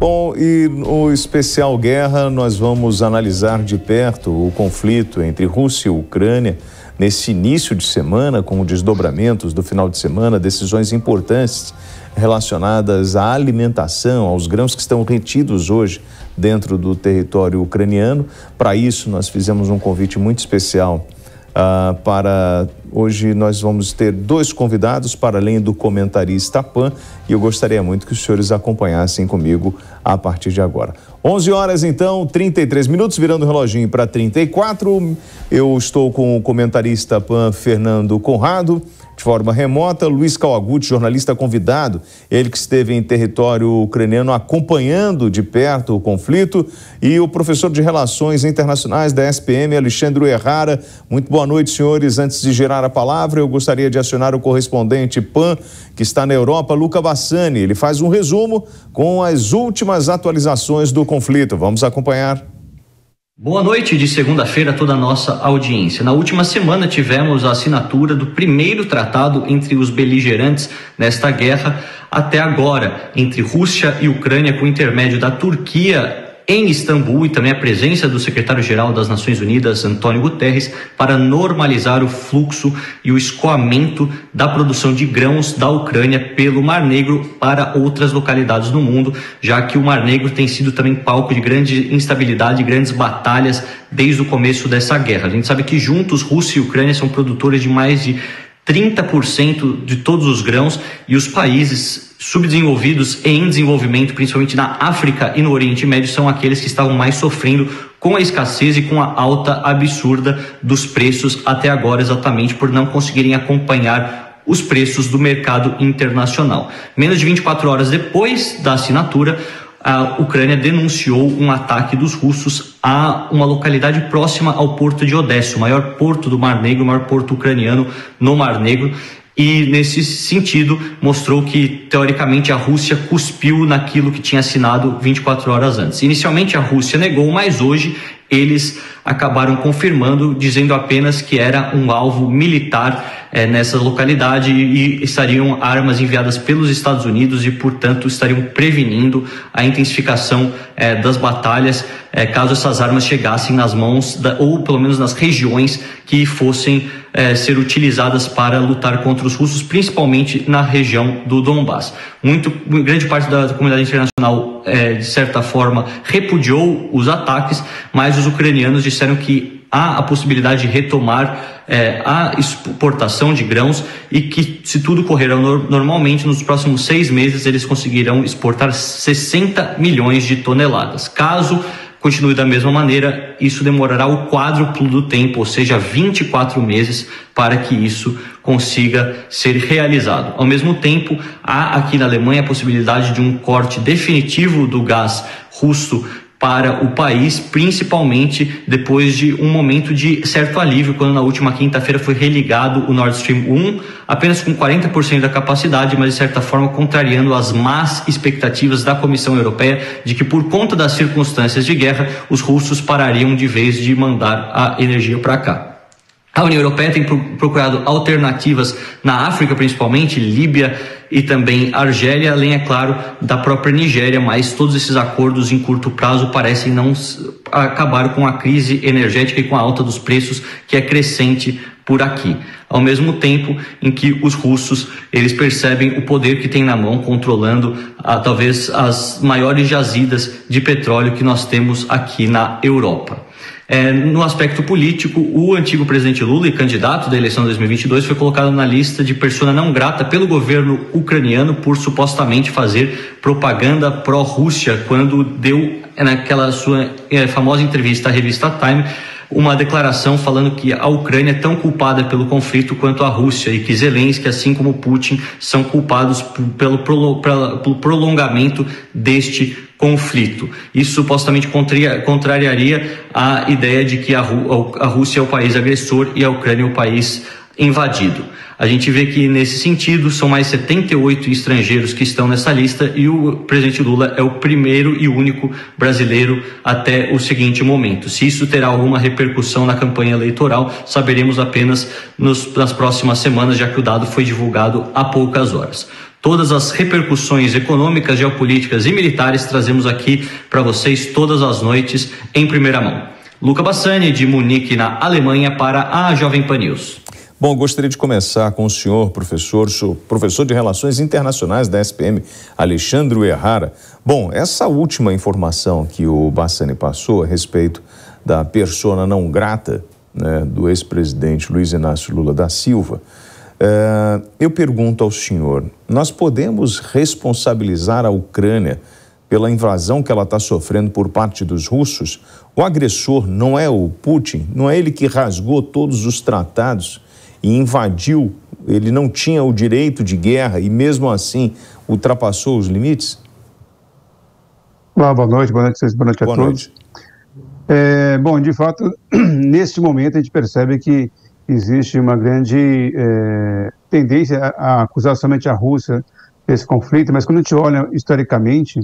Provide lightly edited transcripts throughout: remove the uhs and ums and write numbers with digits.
Bom, e no especial Guerra nós vamos analisar de perto o conflito entre Rússia e Ucrânia nesse início de semana, com desdobramentos do final de semana, decisões importantes relacionadas à alimentação, aos grãos que estão retidos hoje dentro do território ucraniano. Para isso nós fizemos um convite muito especial. Para hoje nós vamos ter dois convidados para além do comentarista PAN, e eu gostaria muito que os senhores acompanhassem comigo a partir de agora. 11 horas então, 33 minutos, virando o reloginho para 34. Eu estou com o comentarista PAN Fernando Conrado, de forma remota, Luiz Kawaguchi, jornalista convidado, ele que esteve em território ucraniano acompanhando de perto o conflito, e o professor de Relações Internacionais da SPM, Alexandre Errara. Muito boa noite, senhores. Antes de girar a palavra, eu gostaria de acionar o correspondente PAN, que está na Europa, Luca Bassani. Ele faz um resumo com as últimas atualizações do conflito. Vamos acompanhar. Boa noite de segunda-feira a toda a nossa audiência. Na última semana tivemos a assinatura do primeiro tratado entre os beligerantes nesta guerra até agora, entre Rússia e Ucrânia, com o intermédio da Turquia em Istambul, e também a presença do secretário-geral das Nações Unidas, Antônio Guterres, para normalizar o fluxo e o escoamento da produção de grãos da Ucrânia pelo Mar Negro para outras localidades do mundo, já que o Mar Negro tem sido também palco de grande instabilidade, grandes batalhas desde o começo dessa guerra. A gente sabe que juntos Rússia e Ucrânia são produtores de mais de 30% de todos os grãos, e os países subdesenvolvidos e em desenvolvimento, principalmente na África e no Oriente Médio, são aqueles que estavam mais sofrendo com a escassez e com a alta absurda dos preços até agora, exatamente por não conseguirem acompanhar os preços do mercado internacional. Menos de 24 horas depois da assinatura, a Ucrânia denunciou um ataque dos russos a uma localidade próxima ao porto de Odessa, o maior porto do Mar Negro, o maior porto ucraniano no Mar Negro. E nesse sentido mostrou que teoricamente a Rússia cuspiu naquilo que tinha assinado 24 horas antes. Inicialmente a Rússia negou, mas hoje eles acabaram confirmando, dizendo apenas que era um alvo militar nessa localidade, e estariam armas enviadas pelos Estados Unidos e, portanto, estariam prevenindo a intensificação das batalhas caso essas armas chegassem nas mãos, ou pelo menos nas regiões que fossem ser utilizadas para lutar contra os russos, principalmente na região do Donbass. Grande parte da comunidade internacional, de certa forma, repudiou os ataques, mas os ucranianos disseram que há a possibilidade de retomar a exportação de grãos, e que, se tudo correr normalmente, nos próximos 6 meses eles conseguirão exportar 60 milhões de toneladas. Caso continue da mesma maneira, isso demorará o quádruplo do tempo, ou seja, 24 meses, para que isso consiga ser realizado. Ao mesmo tempo, há aqui na Alemanha a possibilidade de um corte definitivo do gás russo para o país, principalmente depois de um momento de certo alívio, quando na última quinta-feira foi religado o Nord Stream 1, apenas com 40% da capacidade, mas de certa forma contrariando as más expectativas da Comissão Europeia de que, por conta das circunstâncias de guerra, os russos parariam de vez de mandar a energia para cá. A União Europeia tem procurado alternativas na África, principalmente Líbia e também Argélia, além, é claro, da própria Nigéria, mas todos esses acordos em curto prazo parecem não acabar com a crise energética e com a alta dos preços, que é crescente por aqui. Ao mesmo tempo em que os russos, eles percebem o poder que tem na mão, controlando talvez as maiores jazidas de petróleo que nós temos aqui na Europa. No aspecto político, o antigo presidente Lula, e candidato da eleição de 2022, foi colocado na lista de persona não grata pelo governo ucraniano por supostamente fazer propaganda pró-Rússia, quando deu, naquela sua famosa entrevista à revista Time, uma declaração falando que a Ucrânia é tão culpada pelo conflito quanto a Rússia, e que Zelensky, assim como Putin, são culpados pelo prolongamento deste conflito. Isso supostamente contrariaria a ideia de que a Rússia é o país agressor e a Ucrânia é o país invadido. A gente vê que, nesse sentido, são mais 78 estrangeiros que estão nessa lista, e o presidente Lula é o primeiro e único brasileiro até o seguinte momento. Se isso terá alguma repercussão na campanha eleitoral, saberemos apenas nas próximas semanas, já que o dado foi divulgado há poucas horas. Todas as repercussões econômicas, geopolíticas e militares trazemos aqui para vocês todas as noites em primeira mão. Luca Bassani, de Munique, na Alemanha, para a Jovem Pan News. Bom, gostaria de começar com o senhor, professor de Relações Internacionais da SPM, Alexandre Errara. Bom, essa última informação que o Bassani passou a respeito da persona não grata, né, do ex-presidente Luiz Inácio Lula da Silva, eu pergunto ao senhor, nós podemos responsabilizar a Ucrânia pela invasão que ela está sofrendo por parte dos russos? O agressor não é o Putin? Não é ele que rasgou todos os tratados e invadiu? Ele não tinha o direito de guerra e mesmo assim ultrapassou os limites? Olá, boa noite a vocês, boa noite a todos. Bom, de fato, neste momento a gente percebe que existe uma grande tendência a acusar somente a Rússia desse conflito, mas quando a gente olha historicamente,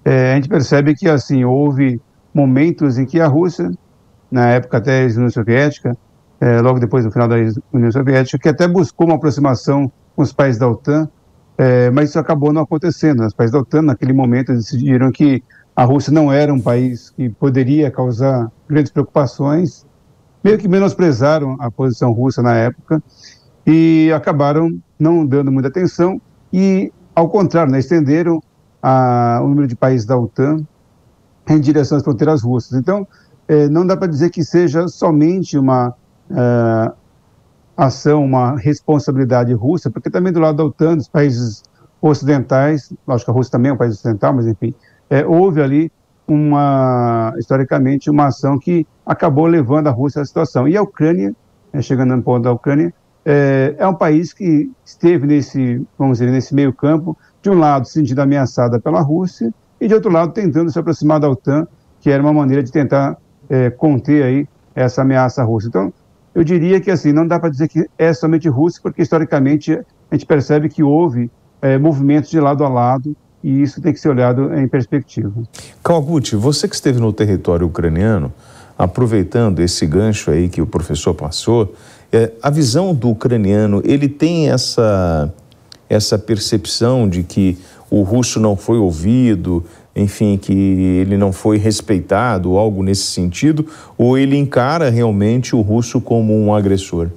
a gente percebe que assim, houve momentos em que a Rússia, na época até da União Soviética, logo depois do final da União Soviética, que até buscou uma aproximação com os países da OTAN, mas isso acabou não acontecendo. Os países da OTAN, naquele momento, decidiram que a Rússia não era um país que poderia causar grandes preocupações, meio que menosprezaram a posição russa na época e acabaram não dando muita atenção e, ao contrário, né, estenderam o número de países da OTAN em direção às fronteiras russas. Então, não dá para dizer que seja somente uma ação, uma responsabilidade russa, porque também do lado da OTAN, dos países ocidentais, lógico que a Rússia também é um país ocidental, mas enfim, houve ali historicamente, uma ação que acabou levando a Rússia à situação. E a Ucrânia, chegando no ponto da Ucrânia, é um país que esteve nesse meio campo, de um lado se sentindo ameaçada pela Rússia e de outro lado tentando se aproximar da OTAN, que era uma maneira de tentar conter aí essa ameaça russa. Então, eu diria que assim, não dá para dizer que é somente Rússia, porque historicamente a gente percebe que houve movimentos de lado a lado e isso tem que ser olhado em perspectiva. Kawaguchi, você que esteve no território ucraniano, aproveitando esse gancho aí que o professor passou, a visão do ucraniano, ele tem essa percepção de que o russo não foi ouvido, enfim, que ele não foi respeitado, algo nesse sentido, ou ele encara realmente o russo como um agressor?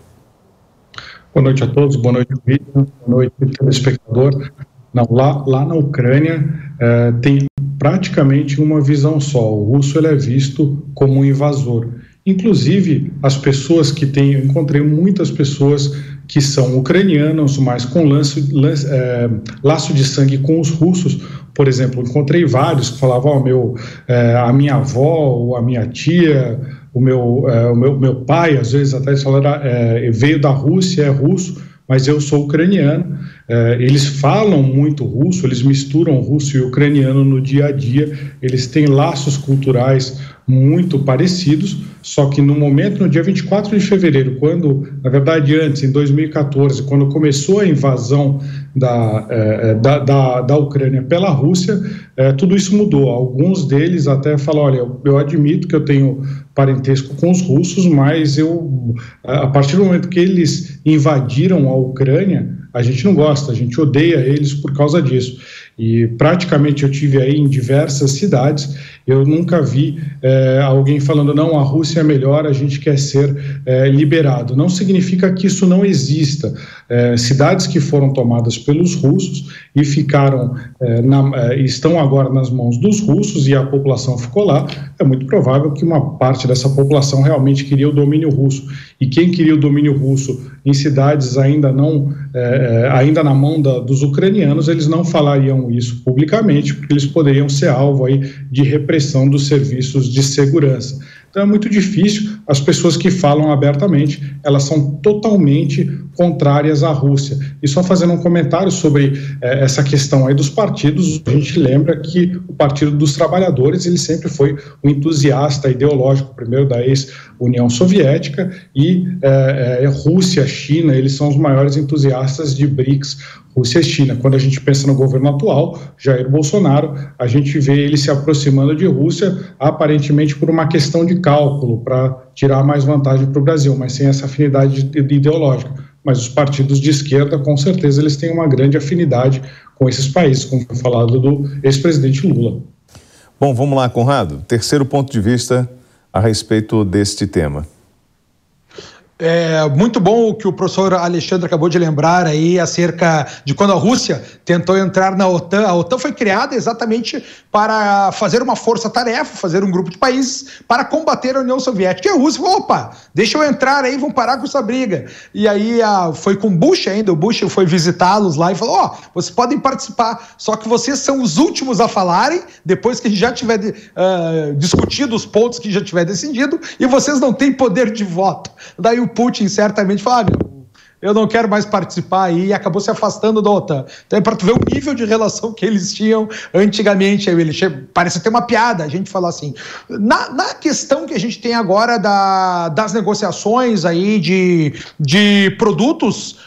Boa noite a todos, boa noite, Vitor, boa noite, telespectador. Não, lá na Ucrânia tem praticamente uma visão só. O russo ele é visto como um invasor. Inclusive, as pessoas que têm... Eu encontrei muitas pessoas que são ucranianos, mas com laço de sangue com os russos. Por exemplo, encontrei vários que falavam, a minha avó, ou a minha tia, o meu pai, às vezes até eles falaram, veio da Rússia, é russo, mas eu sou ucraniano. Eles falam muito russo, eles misturam russo e ucraniano no dia a dia, eles têm laços culturais muito parecidos, só que no dia 24 de fevereiro, quando, na verdade antes, em 2014, quando começou a invasão da Ucrânia pela Rússia, tudo isso mudou. Alguns deles até falam, olha, eu admito que eu tenho parentesco com os russos, mas a partir do momento que eles invadiram a Ucrânia, a gente não gosta, a gente odeia eles por causa disso. E praticamente eu tive aí em diversas cidades, eu nunca vi alguém falando, não, a Rússia é melhor, a gente quer ser liberado. Não significa que isso não exista. Cidades que foram tomadas pelos russos e estão agora nas mãos dos russos e a população ficou lá, é muito provável que uma parte dessa população realmente queria o domínio russo. E quem queria o domínio russo em cidades ainda na mão dos ucranianos, eles não falariam isso publicamente, porque eles poderiam ser alvo aí de repressão dos serviços de segurança. Então é muito difícil, as pessoas que falam abertamente, elas são totalmente contrárias à Rússia. E só fazendo um comentário sobre essa questão aí dos partidos, a gente lembra que o Partido dos Trabalhadores, ele sempre foi um entusiasta ideológico, primeiro da ex-União Soviética, e Rússia, China, eles são os maiores entusiastas de BRICS, Rússia e China. Quando a gente pensa no governo atual, Jair Bolsonaro, a gente vê ele se aproximando de Rússia, aparentemente por uma questão de cálculo, para tirar mais vantagem para o Brasil, mas sem essa afinidade ideológica. mas os partidos de esquerda, com certeza, eles têm uma grande afinidade com esses países, como foi falado do ex-presidente Lula. Bom, vamos lá, Conrado. Terceiro ponto de vista a respeito deste tema. É muito bom o que o professor Alexandre acabou de lembrar aí acerca de quando a Rússia tentou entrar na OTAN. A OTAN foi criada exatamente para fazer uma força-tarefa, fazer um grupo de países para combater a União Soviética. E a Rússia falou, opa, deixa eu entrar aí, vamos parar com essa briga. E aí foi com o Bush ainda, o Bush foi visitá-los lá e falou, vocês podem participar, só que vocês são os últimos a falarem, depois que a gente já tiver discutido os pontos que já tiver decidido, e vocês não têm poder de voto. Daí o Putin certamente falou, eu não quero mais participar aí, e acabou se afastando da OTAN. Então é para tu ver o nível de relação que eles tinham antigamente. Parece ter uma piada a gente falar assim. Na questão que a gente tem agora das negociações aí de produtos,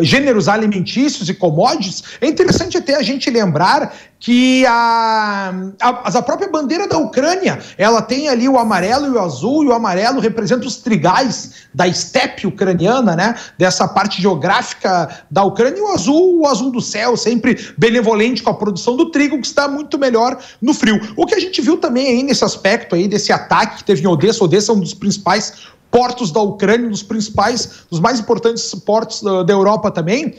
gêneros alimentícios e commodities, é interessante até a gente lembrar que a própria bandeira da Ucrânia, ela tem ali o amarelo e o azul, e o amarelo representa os trigais da estepe ucraniana, né, dessa parte geográfica da Ucrânia, e o azul do céu, sempre benevolente com a produção do trigo, que está muito melhor no frio. O que a gente viu também aí nesse aspecto aí, desse ataque que teve em Odessa é um dos principais portos da Ucrânia, dos mais importantes portos da Europa também.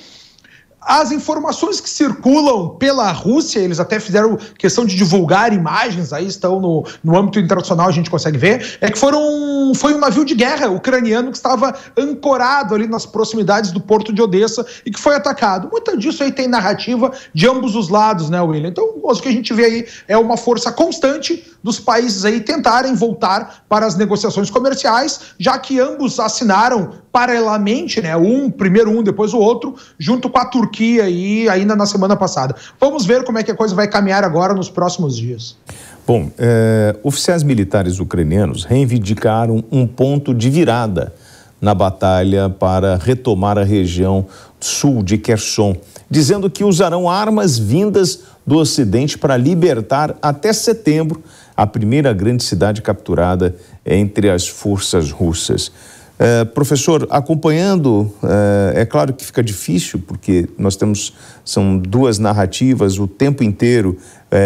As informações que circulam pela Rússia, eles até fizeram questão de divulgar imagens, aí estão no âmbito internacional, a gente consegue ver, é que foi um navio de guerra ucraniano que estava ancorado ali nas proximidades do porto de Odessa e que foi atacado. Muito disso aí tem narrativa de ambos os lados, né, William? Então, o que a gente vê aí é uma força constante dos países aí tentarem voltar para as negociações comerciais, já que ambos assinaram paralelamente, né, primeiro um, depois o outro, junto com a Turquia aí, ainda na semana passada. Vamos ver como é que a coisa vai caminhar agora nos próximos dias. Bom, oficiais militares ucranianos reivindicaram um ponto de virada na batalha para retomar a região sul de Kherson, dizendo que usarão armas vindas do Ocidente para libertar até setembro a primeira grande cidade capturada entre as forças russas. Professor, acompanhando, é claro que fica difícil, porque são duas narrativas o tempo inteiro,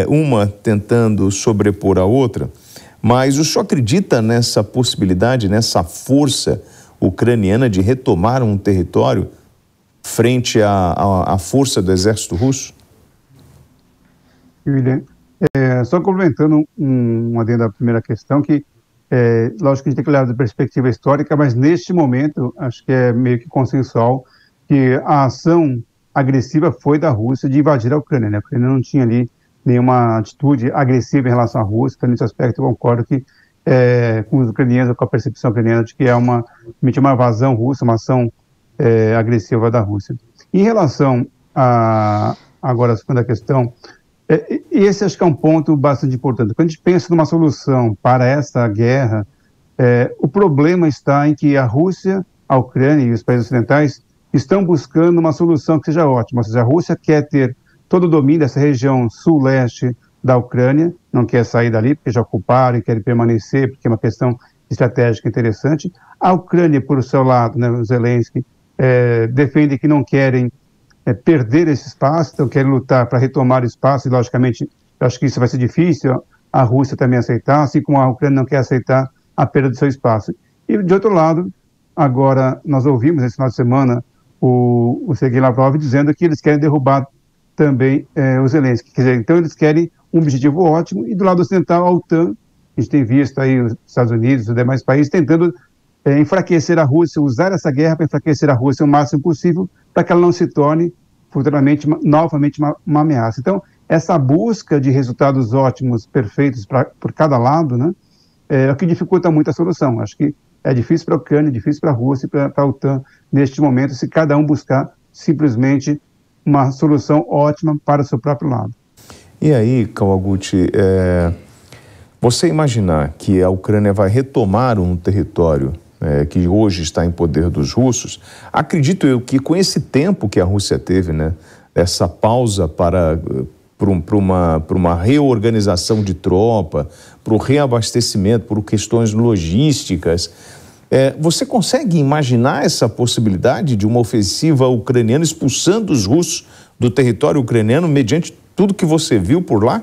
uma tentando sobrepor a outra, mas o senhor acredita nessa possibilidade, nessa força ucraniana de retomar um território frente à força do exército russo? William, só complementando um adendo da primeira questão, que lógico que a gente tem que olhar da perspectiva histórica, mas neste momento, acho que é meio que consensual que a ação agressiva foi da Rússia de invadir a Ucrânia, né? A Ucrânia não tinha ali nenhuma atitude agressiva em relação à Rússia, então nesse aspecto eu concordo que com os ucranianos, com a percepção ucraniana de que é uma invasão russa, uma ação agressiva da Rússia. Em relação agora a segunda questão, esse acho que é um ponto bastante importante. Quando a gente pensa numa solução para essa guerra, o problema está em que a Rússia, a Ucrânia e os países ocidentais estão buscando uma solução que seja ótima. Ou seja, a Rússia quer ter todo o domínio dessa região sul-leste da Ucrânia, não quer sair dali porque já ocuparam e querem permanecer, porque é uma questão estratégica interessante. A Ucrânia, por seu lado, né, o Zelensky, defende que não querem perder esse espaço, então querem lutar para retomar o espaço, e logicamente eu acho que isso vai ser difícil a Rússia também aceitar, assim como a Ucrânia não quer aceitar a perda do seu espaço. E de outro lado, agora nós ouvimos esse final de semana o Sergei Lavrov dizendo que eles querem derrubar também o Zelensky, quer dizer, então eles querem um objetivo ótimo, e do lado ocidental a OTAN, a gente tem visto aí os Estados Unidos e os demais países tentando enfraquecer a Rússia, usar essa guerra para enfraquecer a Rússia o máximo possível, para que ela não se torne futuramente novamente uma ameaça. Então, essa busca de resultados ótimos, perfeitos por cada lado, né, é o que dificulta muito a solução. Acho que é difícil para a Ucrânia, difícil para a Rússia e para a OTAN neste momento, se cada um buscar simplesmente uma solução ótima para o seu próprio lado. E aí, Kawaguchi, você imaginar que a Ucrânia vai retomar um território que hoje está em poder dos russos, acredito eu que com esse tempo que a Rússia teve, né, essa pausa para uma reorganização de tropa, para o reabastecimento, por questões logísticas, Você consegue imaginar essa possibilidade de uma ofensiva ucraniana expulsando os russos do território ucraniano mediante tudo que você viu por lá?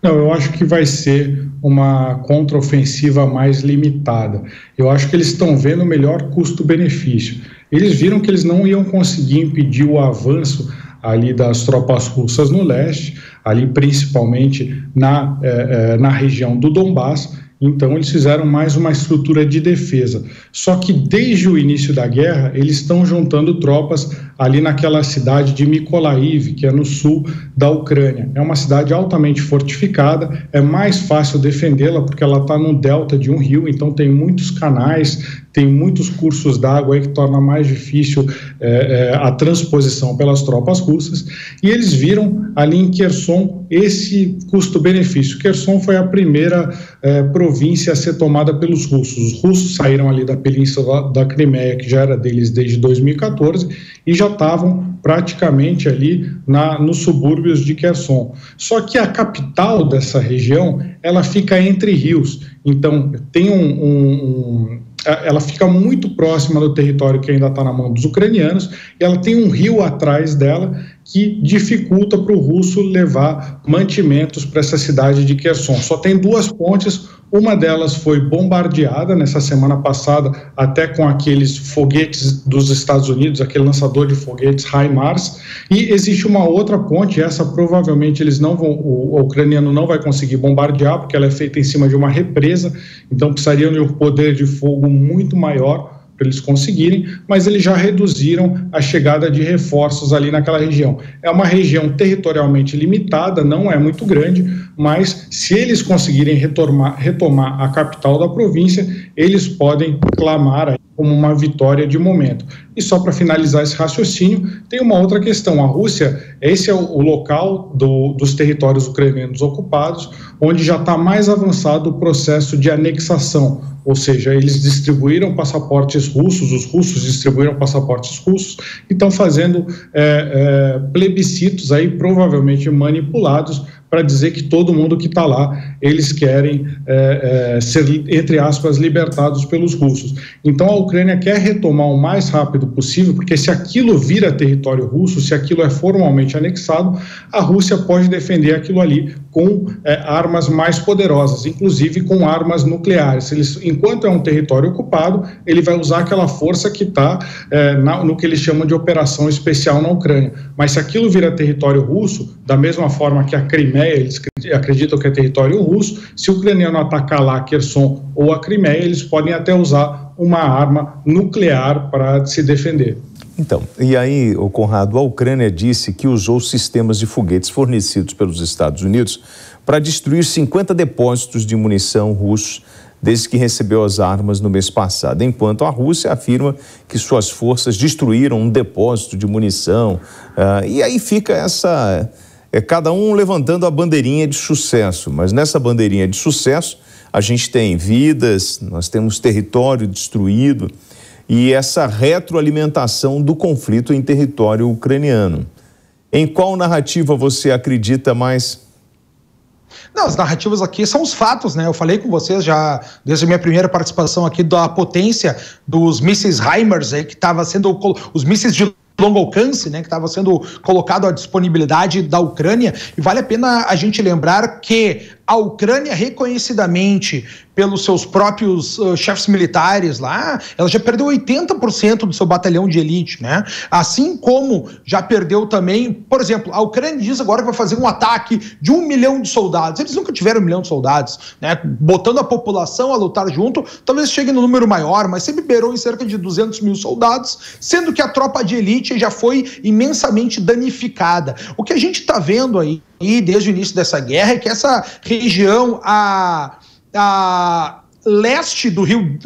Não, eu acho que vai ser uma contraofensiva mais limitada. Eu acho que eles estão vendo o melhor custo-benefício. Eles viram que eles não iam conseguir impedir o avanço ali das tropas russas no leste, ali principalmente na região do Donbass. Então, eles fizeram mais uma estrutura de defesa. Só que, desde o início da guerra, eles estão juntando tropas ali naquela cidade de Mykolaiv, que é no sul da Ucrânia. É uma cidade altamente fortificada, é mais fácil defendê-la porque ela está no delta de um rio, então tem muitos canais, tem muitos cursos d'água aí que torna mais difícil a transposição pelas tropas russas. E eles viram ali em Kherson esse custo-benefício. Kherson foi a primeira província a ser tomada pelos russos. Os russos saíram ali da península da Crimeia, que já era deles desde 2014, e já estavam praticamente ali nos subúrbios de Kherson. Só que a capital dessa região, ela fica entre rios. Então, tem ela fica muito próxima do território que ainda está na mão dos ucranianos, e ela tem um rio atrás dela que dificulta para o russo levar mantimentos para essa cidade de Kherson. Só tem 2 pontes, uma delas foi bombardeada nessa semana passada, até com aqueles foguetes dos Estados Unidos, aquele lançador de foguetes HIMARS, e existe uma outra ponte, essa provavelmente o ucraniano não vai conseguir bombardear, porque ela é feita em cima de uma represa, então precisariam de um poder de fogo muito maior para eles conseguirem, mas eles já reduziram a chegada de reforços ali naquela região. É uma região territorialmente limitada, não é muito grande, mas se eles conseguirem retomar a capital da província, eles podem clamar aí como uma vitória de momento. E só para finalizar esse raciocínio, tem uma outra questão. A Rússia, esse é o local dos territórios ucranianos ocupados, onde já está mais avançado o processo de anexação, ou seja, eles distribuíram passaportes russos, os russos distribuíram passaportes russos e estão fazendo plebiscitos aí, provavelmente manipulados, para dizer que todo mundo que está lá, eles querem ser, entre aspas, libertados pelos russos. Então a Ucrânia quer retomar o mais rápido possível, porque se aquilo vira território russo, se aquilo é formalmente anexado, a Rússia pode defender aquilo ali com armas mais poderosas, inclusive com armas nucleares. Enquanto é um território ocupado, ele vai usar aquela força que está no que eles chamam de operação especial na Ucrânia. Mas se aquilo vira território russo, da mesma forma que a Crimeia, eles acreditam que é território russo, se o ucraniano atacar lá Kherson ou a Crimeia, eles podem até usar uma arma nuclear para se defender. Então, e aí, Conrado, a Ucrânia disse que usou sistemas de foguetes fornecidos pelos Estados Unidos para destruir 50 depósitos de munição russos desde que recebeu as armas no mês passado, enquanto a Rússia afirma que suas forças destruíram um depósito de munição. E aí fica cada um levantando a bandeirinha de sucesso, mas nessa bandeirinha de sucesso a gente tem vidas, nós temos território destruído e essa retroalimentação do conflito em território ucraniano. Em qual narrativa você acredita mais? Não, as narrativas aqui são os fatos, né? Eu falei com vocês já, desde a minha primeira participação aqui, da potência dos mísseis HIMARS, aí, que estava sendo os mísseis de longo alcance, né, que estava sendo colocado à disponibilidade da Ucrânia, e vale a pena a gente lembrar que a Ucrânia, reconhecidamente pelos seus próprios chefes militares lá, ela já perdeu 80% do seu batalhão de elite, né? Assim como já perdeu também, por exemplo, a Ucrânia diz agora que vai fazer um ataque de 1 milhão de soldados. Eles nunca tiveram 1 milhão de soldados, né? Botando a população a lutar junto, talvez chegue no número maior, mas sempre beirou em cerca de 200 mil soldados, sendo que a tropa de elite já foi imensamente danificada. O que a gente está vendo aí desde o início dessa guerra é que essa região, a leste do rio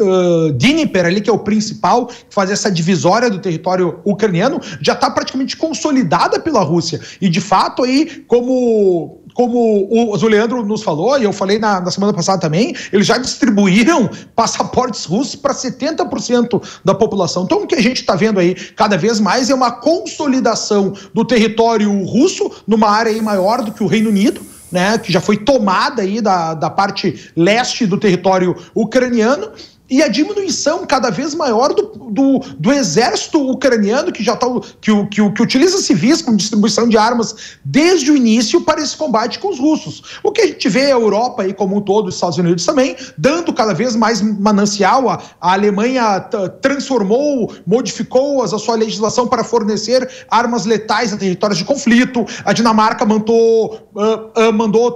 Dnieper, ali, que é o principal, que faz essa divisória do território ucraniano, já está praticamente consolidada pela Rússia. E, de fato, aí, como o Leandro nos falou, e eu falei na semana passada também, eles já distribuíram passaportes russos para 70% da população. Então, o que a gente está vendo aí cada vez mais é uma consolidação do território russo numa área aí maior do que o Reino Unido, né, que já foi tomada aí da parte leste do território ucraniano, e a diminuição cada vez maior do exército ucraniano, que já tá, que utiliza civis com distribuição de armas desde o início para esse combate com os russos. O que a gente vê é a Europa aí como um todo, os Estados Unidos também, dando cada vez mais manancial. A Alemanha transformou, modificou a sua legislação para fornecer armas letais a territórios de conflito. A Dinamarca mandou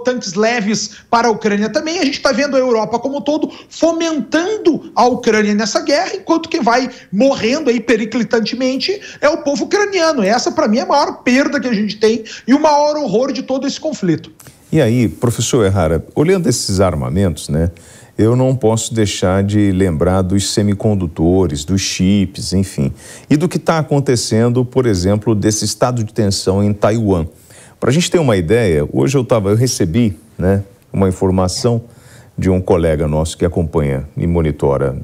tanques leves para a Ucrânia também. A gente está vendo a Europa como um todo fomentando a Ucrânia nessa guerra, enquanto quem vai morrendo aí periclitantemente é o povo ucraniano. Essa, para mim, é a maior perda que a gente tem e o maior horror de todo esse conflito. E aí, professor Errara, olhando esses armamentos, né, eu não posso deixar de lembrar dos semicondutores, dos chips, enfim, e do que está acontecendo, por exemplo, desse estado de tensão em Taiwan. Para a gente ter uma ideia, hoje eu recebi, né, uma informação de um colega nosso que acompanha e monitora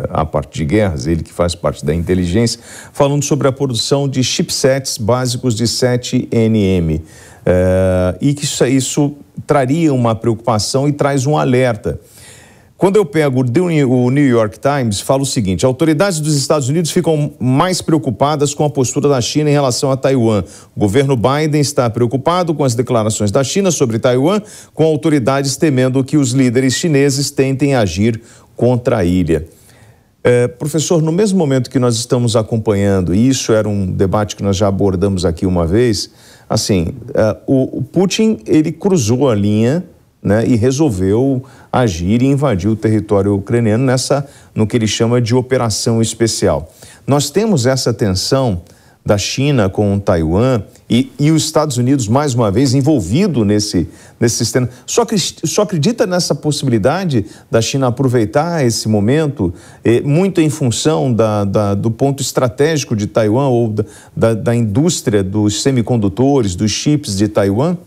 a parte de guerras, ele que faz parte da inteligência, falando sobre a produção de chipsets básicos de 7nm. E que isso traria uma preocupação e traz um alerta. Quando eu pego o New York Times, fala o seguinte: autoridades dos Estados Unidos ficam mais preocupadas com a postura da China em relação a Taiwan. O governo Biden está preocupado com as declarações da China sobre Taiwan, com autoridades temendo que os líderes chineses tentem agir contra a ilha. Professor, no mesmo momento que nós estamos acompanhando, e isso era um debate que nós já abordamos aqui uma vez, assim, o Putin, ele cruzou a linha, né, e resolveu agir e invadir o território ucraniano no que ele chama de operação especial. Nós temos essa tensão da China com Taiwan e os Estados Unidos, mais uma vez, envolvido nesse sistema. Só acredita nessa possibilidade da China aproveitar esse momento, muito em função do ponto estratégico de Taiwan ou da indústria dos semicondutores, dos chips de Taiwan?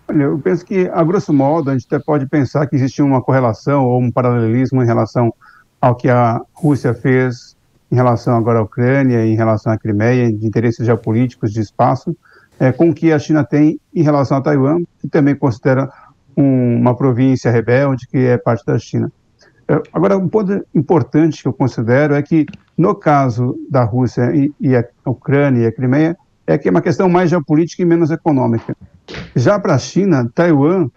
Olha, eu penso que, a grosso modo, a gente até pode pensar que existe uma correlação ou um paralelismo em relação ao que a Rússia fez em relação agora à Ucrânia, em relação à Crimeia, de interesses geopolíticos de espaço, com o que a China tem em relação a Taiwan, que também considera uma província rebelde, que é parte da China. Agora, um ponto importante que eu considero é que, no caso da Rússia e a Ucrânia e a Crimeia, é que é uma questão mais geopolítica e menos econômica. Já para a China, Taiwan,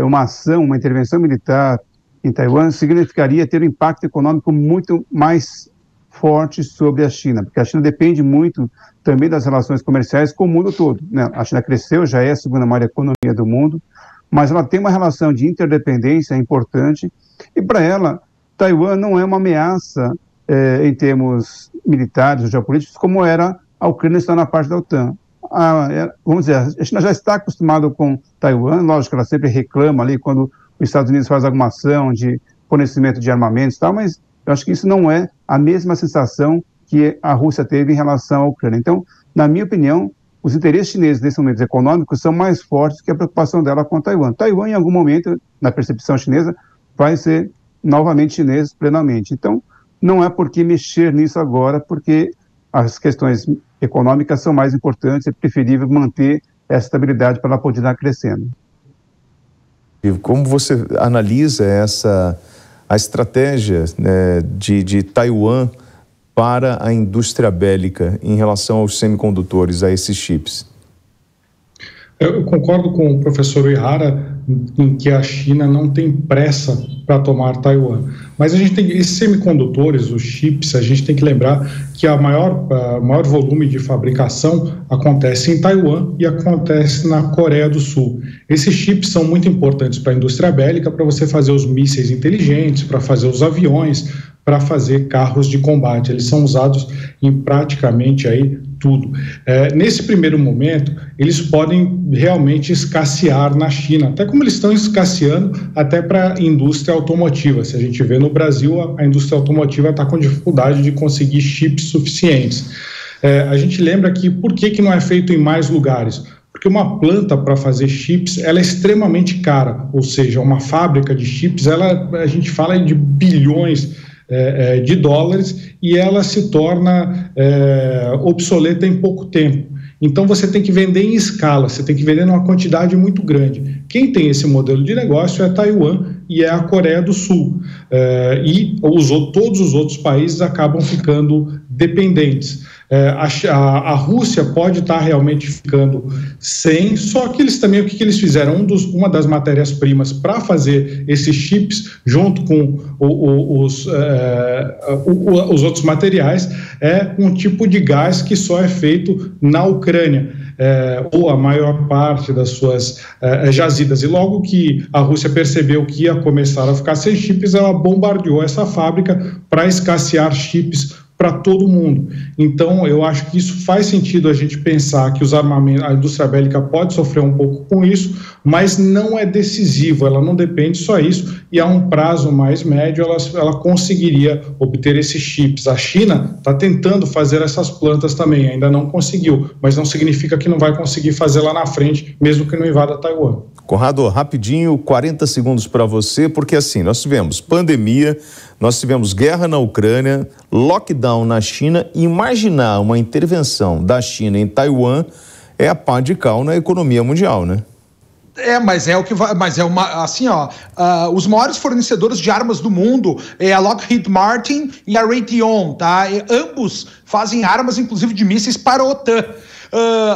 uma ação, uma intervenção militar em Taiwan significaria ter um impacto econômico muito mais forte sobre a China, porque a China depende muito também das relações comerciais com o mundo todo, né? A China cresceu, já é a segunda maior economia do mundo, mas ela tem uma relação de interdependência importante, e para ela, Taiwan não é uma ameaça em termos militares ou geopolíticos, como era a Ucrânia está na parte da OTAN. Vamos dizer, a China já está acostumada com Taiwan, lógico que ela sempre reclama ali quando os Estados Unidos faz alguma ação de fornecimento de armamentos e tal, mas eu acho que isso não é a mesma sensação que a Rússia teve em relação à Ucrânia. Então, na minha opinião, os interesses chineses nesse momento econômicos são mais fortes que a preocupação dela com Taiwan. Taiwan, em algum momento, na percepção chinesa, vai ser novamente chinês plenamente. Então, não é por que mexer nisso agora, porque as questões econômicas são mais importantes, é preferível manter essa estabilidade para ela poder estar crescendo. E como você analisa a estratégia, né, de Taiwan para a indústria bélica em relação aos semicondutores, a esses chips? Eu concordo com o professor Errara em que a China não tem pressa para tomar Taiwan. Mas a gente tem esses semicondutores, os chips, a gente tem que lembrar que o maior volume de fabricação acontece em Taiwan e acontece na Coreia do Sul. Esses chips são muito importantes para a indústria bélica, para você fazer os mísseis inteligentes, para fazer os aviões, para fazer carros de combate. Eles são usados em praticamente aí tudo. Nesse primeiro momento, eles podem realmente escassear na China, até como eles estão escasseando até para a indústria automotiva. Se a gente vê no Brasil, a indústria automotiva está com dificuldade de conseguir chips suficientes. A gente lembra que por que não é feito em mais lugares? Porque uma planta para fazer chips, ela é extremamente cara, ou seja, uma fábrica de chips, a gente fala de bilhões de dólares e ela se torna obsoleta em pouco tempo. Então você tem que vender em escala, você tem que vender numa quantidade muito grande. Quem tem esse modelo de negócio é Taiwan e é a Coreia do Sul. Todos os outros países acabam ficando dependentes. A Rússia pode estar realmente ficando sem, só que eles também, o que eles fizeram? Uma das matérias-primas para fazer esses chips, junto com os outros materiais, é um tipo de gás que só é feito na Ucrânia, ou a maior parte das suas jazidas. E logo que a Rússia percebeu que ia começar a ficar sem chips, ela bombardeou essa fábrica para escassear chips para todo mundo. Então, eu acho que isso faz sentido a gente pensar que a indústria bélica pode sofrer um pouco com isso, mas não é decisivo, ela não depende só disso, e a um prazo mais médio ela conseguiria obter esses chips. A China está tentando fazer essas plantas também, ainda não conseguiu, mas não significa que não vai conseguir fazer lá na frente, mesmo que não invada Taiwan. Conrado, rapidinho, 40 segundos para você, porque assim, nós tivemos pandemia, nós tivemos guerra na Ucrânia, lockdown na China, e imaginar uma intervenção da China em Taiwan é a pá de cal na economia mundial, né? Mas é o que vai, os maiores fornecedores de armas do mundo é a Lockheed Martin e a Raytheon, tá? Ambos fazem armas, inclusive de mísseis, para a OTAN.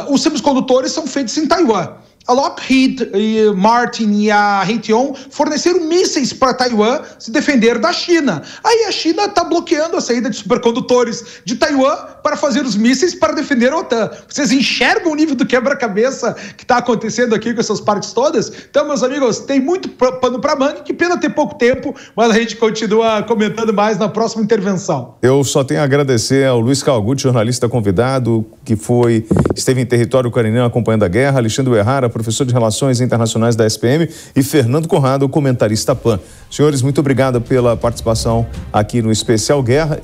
Os semicondutores são feitos em Taiwan. A Lockheed Martin e a Raytheon forneceram mísseis para Taiwan se defender da China. Aí a China está bloqueando a saída de supercondutores de Taiwan para fazer os mísseis para defender a OTAN. Vocês enxergam o nível do quebra-cabeça que está acontecendo aqui com essas partes todas? Então, meus amigos, tem muito pano para manga, que pena ter pouco tempo, mas a gente continua comentando mais na próxima intervenção. Eu só tenho a agradecer ao Luiz Calgucci, jornalista convidado, que esteve em território ucraniano acompanhando a guerra, Alexandre Errara, professor de Relações Internacionais da SPM, e Fernando Conrado, comentarista PAN. Senhores, muito obrigado pela participação aqui no Especial Guerra.